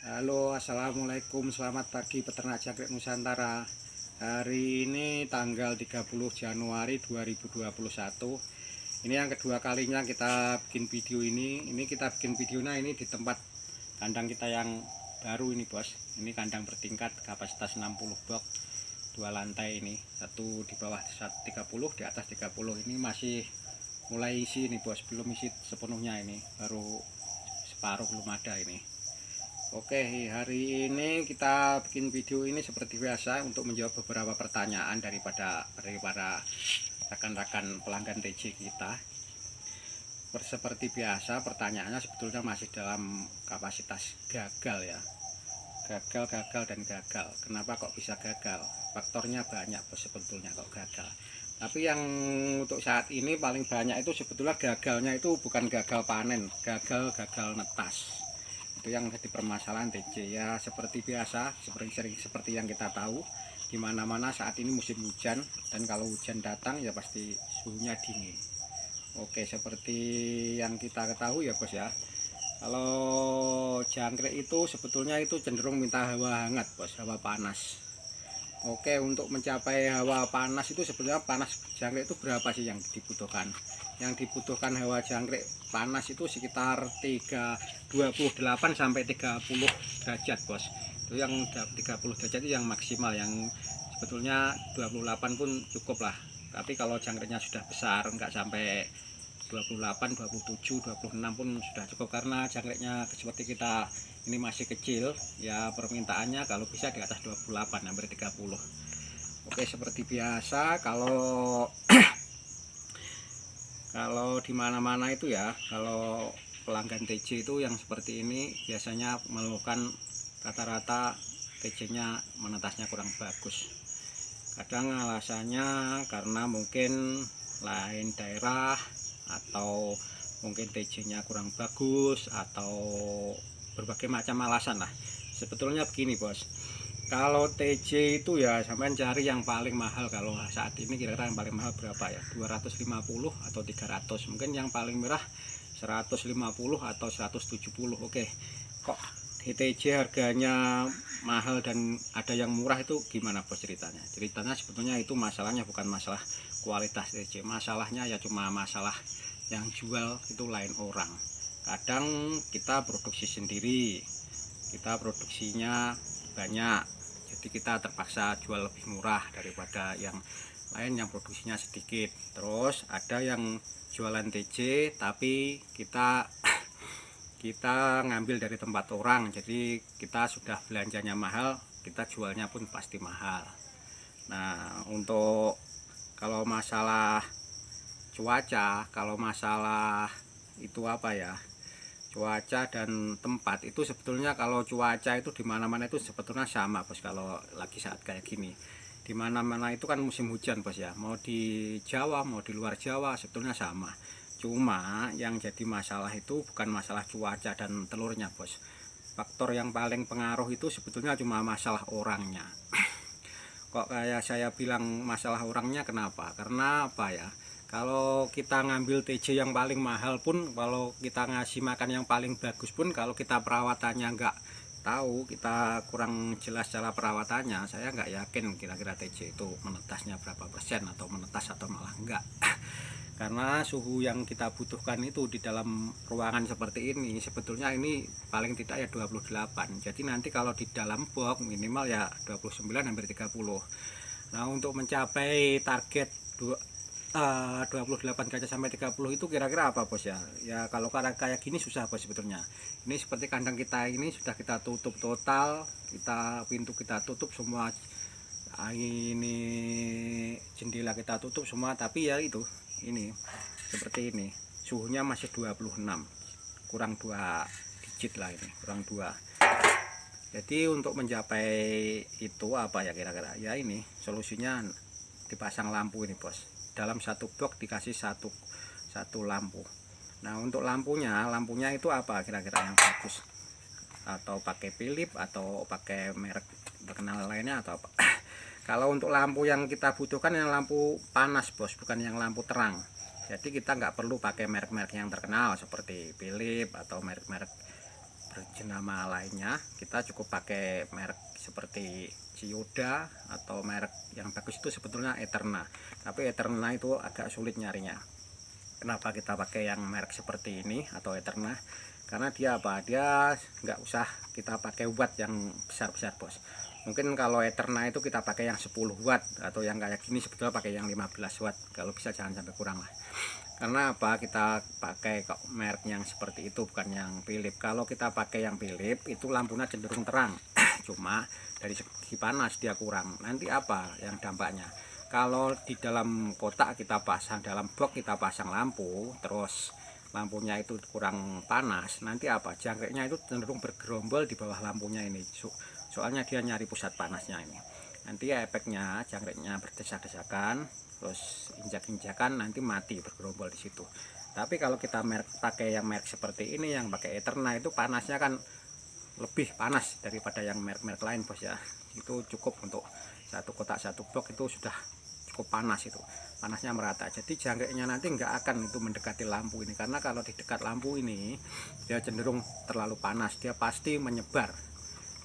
Halo, assalamualaikum, selamat pagi peternak jangkrik Nusantara. Hari ini tanggal 30 Januari 2021. Ini yang kedua kalinya kita bikin video ini. Ini kita bikin videonya ini di tempat kandang kita yang baru ini, bos. Ini kandang bertingkat kapasitas 60 box, 2 lantai ini. Satu di bawah 30, di atas 30. Ini masih mulai isi ini, bos. Belum isi sepenuhnya ini. Baru separuh, belum ada ini. Oke, hari ini kita bikin video ini seperti biasa untuk menjawab beberapa pertanyaan daripada rekan-rekan pelanggan TJ kita. Seperti biasa, pertanyaannya sebetulnya masih dalam kapasitas gagal ya. Gagal dan gagal. Kenapa kok bisa gagal? Faktornya banyak sebetulnya kok gagal. Tapi yang untuk saat ini paling banyak itu sebetulnya gagalnya itu bukan gagal panen, gagal netas. Itu yang jadi permasalahan TJ ya, seperti biasa, seperti yang kita tahu, di mana-mana saat ini musim hujan, dan kalau hujan datang ya pasti suhunya dingin. Oke, seperti yang kita ketahui ya, bos ya, kalau jangkrik itu sebetulnya itu cenderung minta hawa hangat, bos, hawa panas. Oke, untuk mencapai hawa panas itu sebenarnya panas jangkrik itu berapa sih yang dibutuhkan? Yang dibutuhkan hawa jangkrik panas itu sekitar 28 sampai 30 derajat, bos. Itu yang 30 derajat itu yang maksimal, yang sebetulnya 28 pun cukup lah. Tapi kalau jangkriknya sudah besar, nggak sampai 28, 27, 26 pun sudah cukup, karena jangkriknya seperti kita ini masih kecil ya, permintaannya kalau bisa di atas 28, hampir 30. Oke, seperti biasa kalau kalau di mana-mana itu ya, kalau pelanggan TJ itu yang seperti ini biasanya mengeluhkan rata-rata TJ-nya menetasnya kurang bagus. Kadang alasannya karena mungkin lain daerah, atau mungkin TJ-nya kurang bagus, atau berbagai macam alasan lah. Sebetulnya begini, bos, kalau TJ itu ya sampai cari yang paling mahal. Kalau saat ini kira-kira yang paling mahal berapa ya, 250 atau 300, mungkin yang paling murah 150 atau 170. Oke, kok TJ harganya mahal dan ada yang murah, itu gimana, bos? Ceritanya sebetulnya itu masalahnya bukan masalah kualitas TJ, masalahnya ya cuma masalah yang jual itu lain orang. Kadang kita produksi sendiri, kita produksinya banyak, jadi kita terpaksa jual lebih murah daripada yang lain yang produksinya sedikit. Terus ada yang jualan TJ tapi kita ngambil dari tempat orang, jadi kita sudah belanjanya mahal, kita jualnya pun pasti mahal. Nah, untuk kalau masalah cuaca, kalau masalah itu apa ya, cuaca dan tempat itu sebetulnya, kalau cuaca itu di mana-mana itu sebetulnya sama, bos. Kalau lagi saat kayak gini di mana-mana itu kan musim hujan, bos ya, mau di Jawa mau di luar Jawa sebetulnya sama. Cuma yang jadi masalah itu bukan masalah cuaca dan telurnya, bos. Faktor yang paling pengaruh itu sebetulnya cuma masalah orangnya. Kok kayak saya bilang masalah orangnya, kenapa? Karena apa ya, kalau kita ngambil TJ yang paling mahal pun, kalau kita ngasih makan yang paling bagus pun, kalau kita perawatannya nggak tahu, kita kurang jelas cara perawatannya, saya nggak yakin kira-kira TJ itu menetasnya berapa persen, atau menetas atau malah enggak. Karena suhu yang kita butuhkan itu di dalam ruangan seperti ini, sebetulnya ini paling tidak ya 28. Jadi nanti kalau di dalam box minimal ya 29, hampir 30. Nah, untuk mencapai target 28 kaca sampai 30 itu kira-kira apa, bos ya? Ya kalau kayak gini susah, bos, sebetulnya. Ini seperti kandang kita ini sudah kita tutup total, pintu kita tutup semua, ini jendela kita tutup semua, tapi ya itu, ini seperti ini, suhunya masih 26, kurang 2 digit lah, ini kurang 2. Jadi untuk mencapai itu apa ya kira-kira ya, ini solusinya dipasang lampu ini, bos. Dalam satu box dikasih satu lampu. Nah, untuk lampunya itu apa kira-kira yang bagus? Atau pakai Philips atau pakai merek terkenal lainnya atau apa? Kalau untuk lampu yang kita butuhkan yang lampu panas, bos, bukan yang lampu terang. Jadi kita nggak perlu pakai merek-merek yang terkenal seperti Philips atau merek-merek berjenama lainnya, kita cukup pakai merek seperti Chiyoda, atau merek yang bagus itu sebetulnya Eterna. Tapi Eterna itu agak sulit nyarinya. Kenapa kita pakai yang merek seperti ini atau Eterna? Karena dia apa? Dia nggak usah kita pakai watt yang besar-besar, bos. Mungkin kalau Eterna itu kita pakai yang 10 watt, atau yang kayak gini sebetulnya pakai yang 15 watt. Kalau bisa jangan sampai kurang lah. Karena apa, kita pakai kok merek yang seperti itu, bukan yang Philips. Kalau kita pakai yang Philips itu lampunya cenderung terang. Cuma dari segi panas dia kurang. Nanti apa yang dampaknya? Kalau di dalam kotak kita pasang, dalam box kita pasang lampu, terus lampunya itu kurang panas, nanti apa? Jangkriknya itu cenderung bergerombol di bawah lampunya ini. Soalnya dia nyari pusat panasnya ini. Nanti efeknya jangkriknya berdesak-desakan, terus injak-injakan, nanti mati bergerombol di situ. Tapi kalau kita pakai yang merek seperti ini, yang pakai Eterna, itu panasnya kan lebih panas daripada yang merek-merek lain, bos ya. Itu cukup untuk satu kotak satu box itu sudah cukup panas, itu panasnya merata. Jadi jangkriknya nanti nggak akan itu mendekati lampu ini, karena kalau di dekat lampu ini dia cenderung terlalu panas, dia pasti menyebar.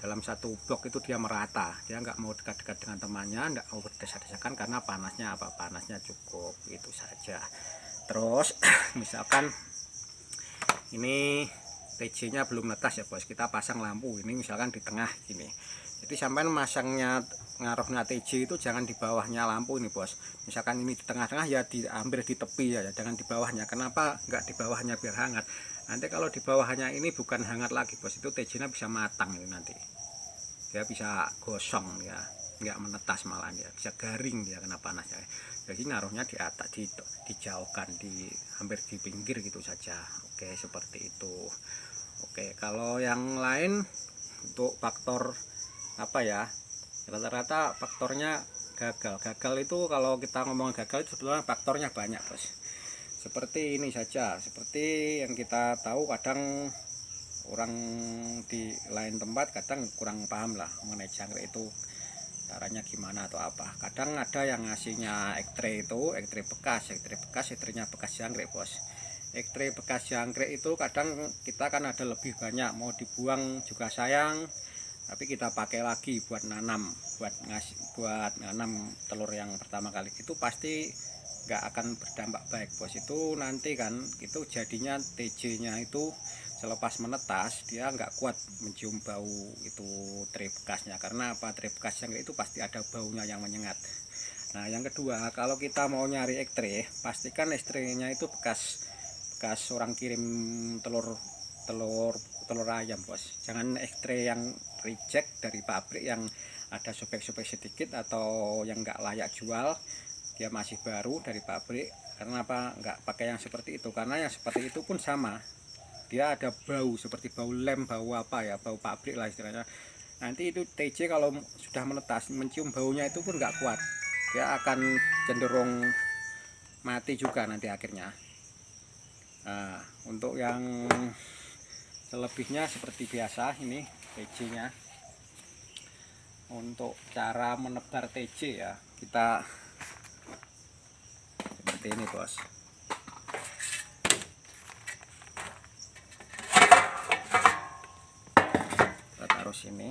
Dalam satu blok itu dia merata, dia nggak mau dekat-dekat dengan temannya, nggak mau berdesak-desakan, karena panasnya apa? Panasnya cukup, itu saja. Terus misalkan ini TJ-nya belum netas ya, bos, kita pasang lampu ini misalkan di tengah gini. Jadi sampai masangnya ngaruhnya TJ itu jangan di bawahnya lampu ini, bos. Misalkan ini di tengah-tengah, ya diambil di tepi ya, jangan di bawahnya. Kenapa nggak di bawahnya? Biar hangat. Nanti kalau di bawahnya ini bukan hangat lagi, bos, itu TJ-nya bisa matang ini, nanti dia bisa gosong ya, nggak menetas, malah dia bisa garing, dia kena panasnya. Jadi naruhnya di atas, dijauhkan, hampir di pinggir gitu saja. Oke, seperti itu. Oke, kalau yang lain untuk faktor apa ya, rata-rata faktornya gagal itu, kalau kita ngomong gagal itu sebetulnya faktornya banyak, bos. Seperti ini saja, seperti yang kita tahu, kadang orang di lain tempat kadang kurang paham lah mengenai jangkrik itu caranya gimana atau apa. Kadang ada yang ngasihnya ekstray, itu ekstray bekas, ekstraynya bekas jangkrik, bos. Ekstray bekas jangkrik itu kadang kita kan ada lebih banyak, mau dibuang juga sayang, tapi kita pakai lagi buat nanam, buat nanam telur yang pertama kali, itu pasti nggak akan berdampak baik, bos. Itu nanti kan itu jadinya TJ-nya itu selepas menetas dia nggak kuat mencium bau itu tray bekasnya. Karena apa? Tray bekas yang itu pasti ada baunya yang menyengat. Nah, yang kedua, kalau kita mau nyari ekstray, pastikan ekstraynya itu bekas orang kirim telur ayam, bos. Jangan ekstray yang reject dari pabrik yang ada sobek-sobek sedikit atau yang nggak layak jual, dia masih baru dari pabrik. Karena apa? Nggak pakai yang seperti itu, karena yang seperti itu pun sama, dia ada bau seperti bau lem, bau apa ya, bau pabrik lah istilahnya. Nanti itu TJ kalau sudah menetas, mencium baunya itu pun nggak kuat, dia akan cenderung mati juga nanti akhirnya. Nah, untuk yang selebihnya seperti biasa, ini TJ nya. Untuk cara menebar TJ ya, kita seperti ini, bos. Taruh sini.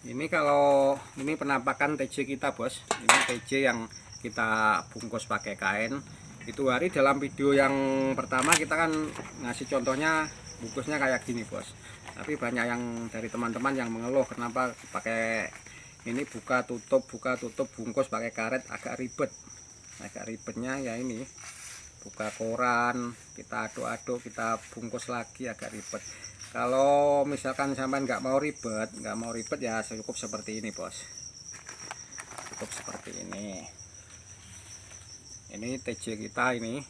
Ini kalau ini penampakan TJ kita, bos. Ini TJ yang kita bungkus pakai kain. Itu hari dalam video yang pertama kita kan ngasih contohnya bungkusnya kayak gini, bos. Tapi banyak yang dari teman-teman yang mengeluh kenapa pakai ini buka tutup bungkus pakai karet, agak ribet. Agak ribetnya ya ini, buka koran, kita aduk-aduk, kita bungkus lagi, agak ribet. Kalau misalkan sampai nggak mau ribet ya cukup seperti ini, bos. Cukup seperti ini. Ini TJ kita ini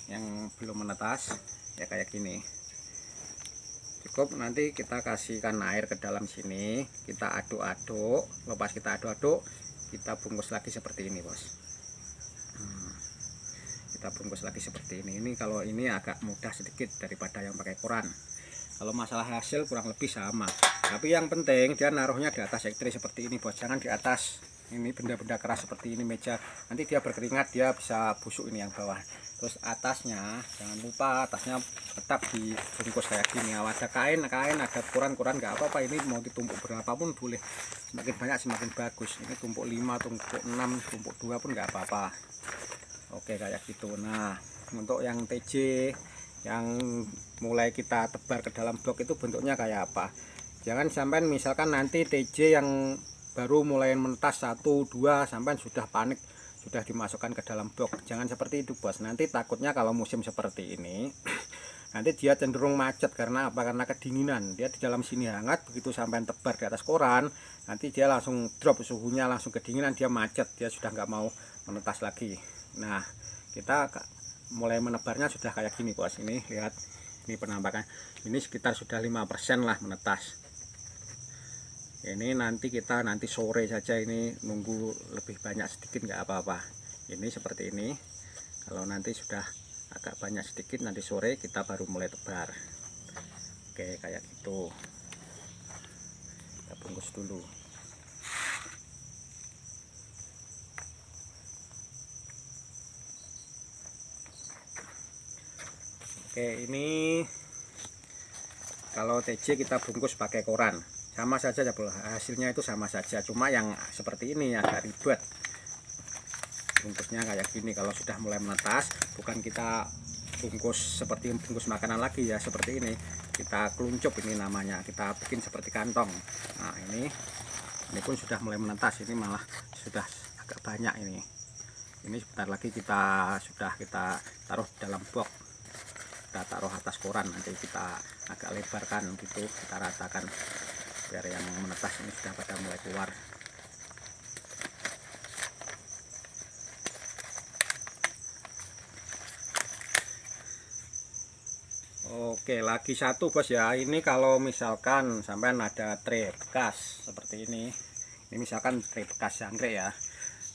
yang belum menetas ya kayak gini. Cukup nanti kita kasihkan air ke dalam sini, kita aduk-aduk. Lepas kita aduk-aduk, kita bungkus lagi seperti ini, bos. Kita bungkus lagi seperti ini. Kalau ini agak mudah sedikit daripada yang pakai koran. Kalau masalah hasil kurang lebih sama, tapi yang penting dia naruhnya di atas ekstray seperti ini, bos. Jangan di atas ini benda-benda keras seperti ini, meja, nanti dia berkeringat, dia bisa busuk ini yang bawah. Terus atasnya jangan lupa, atasnya tetap dibungkus kayak gini. Ada kain, ada koran nggak apa-apa, ini mau ditumpuk berapapun boleh, semakin banyak semakin bagus. Ini tumpuk 5, tumpuk 6, tumpuk 2 pun nggak apa-apa. Oke, kayak gitu. Nah, untuk yang TJ yang mulai kita tebar ke dalam blok itu bentuknya kayak apa? Jangan sampai misalkan nanti TJ yang baru mulai menetas 1, 2 sampai sudah panik, sudah dimasukkan ke dalam blok. Jangan seperti itu, bos. Nanti takutnya kalau musim seperti ini nanti dia cenderung macet. Karena apa? Karena kedinginan. Dia di dalam sini hangat, begitu sampai tebar di atas koran, nanti dia langsung drop suhunya, langsung kedinginan, dia macet, dia sudah nggak mau menetas lagi. Nah, kita mulai menebarnya sudah kayak gini, bos. Ini lihat, ini penampakan ini sekitar sudah 5% lah menetas. Ini nanti kita sore saja, ini nunggu lebih banyak sedikit nggak apa-apa. Ini seperti ini. Kalau nanti sudah agak banyak sedikit, nanti sore kita baru mulai tebar. Oke, kayak gitu. Kita bungkus dulu. Oke, ini kalau TJ kita bungkus pakai koran, sama saja ya, hasilnya itu sama saja, cuma yang seperti ini agak ribet bungkusnya kayak gini. Kalau sudah mulai menetas, bukan kita bungkus seperti bungkus makanan lagi ya, seperti ini kita keluncup, ini namanya kita bikin seperti kantong. Nah, ini pun sudah mulai menetas, ini malah sudah agak banyak ini sebentar lagi kita taruh dalam box, kita taruh atas koran, nanti kita agak lebarkan gitu, kita ratakan biar yang menetas ini sudah pada mulai keluar. Oke, lagi satu, bos ya. Ini kalau misalkan sampai ada tray bekas seperti ini misalkan tray bekas jangkrik ya.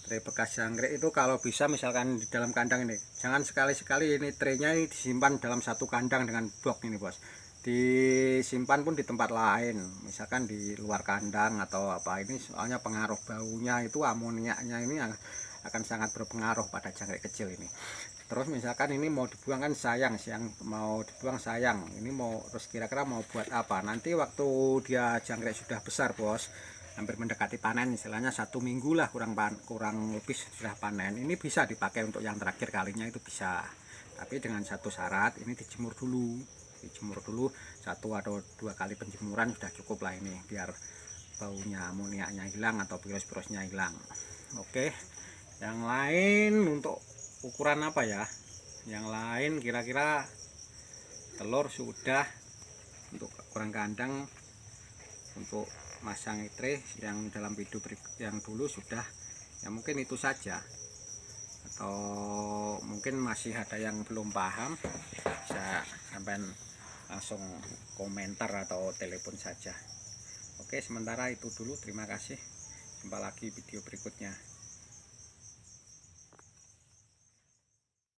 Tray bekas jangkrik itu kalau bisa misalkan di dalam kandang ini, jangan sekali-sekali ini traynya ini disimpan dalam satu kandang dengan box ini, bos. Disimpan pun di tempat lain, misalkan di luar kandang atau apa. Ini soalnya pengaruh baunya itu, amoniaknya ini akan sangat berpengaruh pada jangkrik kecil ini. Terus misalkan ini mau dibuang kan sayang, mau dibuang sayang. Ini mau terus kira-kira mau buat apa? Nanti waktu dia jangkrik sudah besar, bos, hampir mendekati panen, istilahnya 1 minggu lah kurang lebih sudah panen. Ini bisa dipakai untuk yang terakhir kalinya, itu bisa. Tapi dengan satu syarat, ini dijemur dulu 1 atau 2 kali penjemuran sudah cukup lah, ini biar baunya, amoniaknya hilang atau virus-virusnya hilang. Oke, yang lain untuk ukuran apa ya? Yang lain kira-kira telur sudah, untuk ukuran kandang, untuk masang tray yang dalam video yang dulu sudah ya, mungkin itu saja. Atau mungkin masih ada yang belum paham, bisa sampai langsung komentar atau telepon saja. Oke, sementara itu dulu, terima kasih, jumpa lagi video berikutnya.